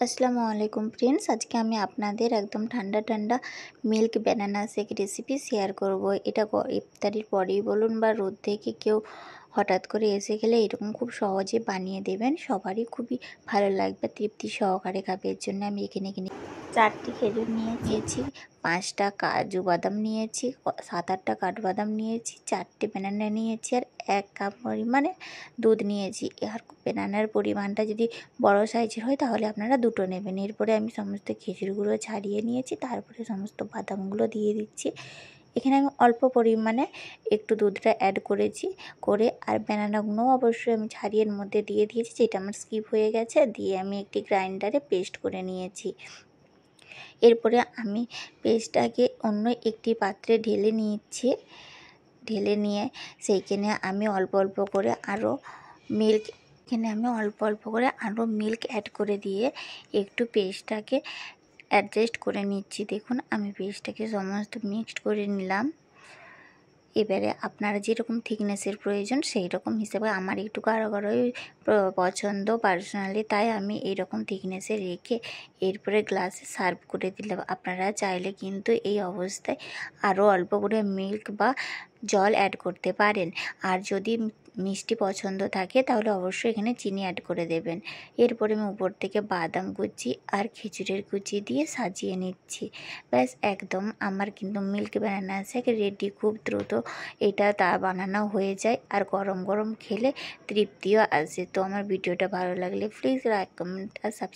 আসসালামু আলাইকুম ফ্রেন্ডস, আজকে আমি আপনাদের একদম ঠান্ডা ঠান্ডা milk banana shake recipe share করব। এটা ইফতারির পরেই বলুন বা রোদ থেকে কেউ হঠাৎ করে এসে গেলে এরকম খুব সহজে বানিয়ে দেবেন, সবারই খুবই ভালো লাগবে, তৃপ্তি সহকারে খাবে। এর জন্য আমি এখানে 4টি খেজুর নিয়েছি, 5টা কাজু বাদাম নিয়েছি, 7-8টা কাঠবাদাম নিয়েছি, 4টে ব্যানানা নিয়েছি আর 1 কাপ পরিমাণে দুধ নিয়েছি। আর ব্যানানার পরিমাণটা যদি বড় সাইজের হয় তাহলে আপনারা 2টো নেবেন। এরপরে আমি সমস্ত খেজুরগুলো ছাড়িয়ে নিয়েছি, তারপরে সমস্ত বাদামগুলো দিয়ে দিচ্ছি। এখানে আমি অল্প পরিমাণে একটু দুধটা অ্যাড করেছি আর ব্যানানাগুলোও অবশ্যই আমি ছাড়িয়ে এর মধ্যে দিয়ে দিয়েছি, যেটা আমার স্কিপ হয়ে গেছে। দিয়ে আমি একটি গ্রাইন্ডারে পেস্ট করে নিয়েছি। এরপরে আমি পেস্টটাকে অন্য একটি পাত্রে ঢেলে নিয়ে সেইখানে আমি অল্প অল্প করে আরও মিল্ক অ্যাড করে দিয়ে একটু পেস্টটাকে অ্যাডজাস্ট করে নিচ্ছি। দেখুন, আমি পেস্টটাকে সমস্ত মিক্সড করে নিলাম। এবারে আপনারা যেরকম থিকনেসের প্রয়োজন সেই রকম হিসেবে, আমার একটু গাঢ়ই পছন্দ পার্সোনালি, তাই আমি এইরকম থিকনেসে রেখে এরপরে গ্লাসে সার্ভ করে দিলাম। আপনারা চাইলে কিন্তু এই অবস্থায় আরও অল্প করে মিল্ক বা জল অ্যাড করতে পারেন। আর যদি মিষ্টি পছন্দ থাকে তাহলে অবশ্যই এখানে চিনি অ্যাড করে দেবেন। এরপরে আমি উপর থেকে বাদাম কুচি আর খেজুরের কুচি দিয়ে সাজিয়ে নিচ্ছি। ব্যাস, একদম আমার কিন্তু মিল্ক ব্যানানা শেক রেডি। খুব দ্রুত এটা বানানো হয়ে যায় আর গরম গরম খেলে তৃপ্তিও আসে। তো আমার ভিডিওটা ভালো লাগলে প্লিজ লাইক, কমেন্ট আর সাবস্ক্রাইব।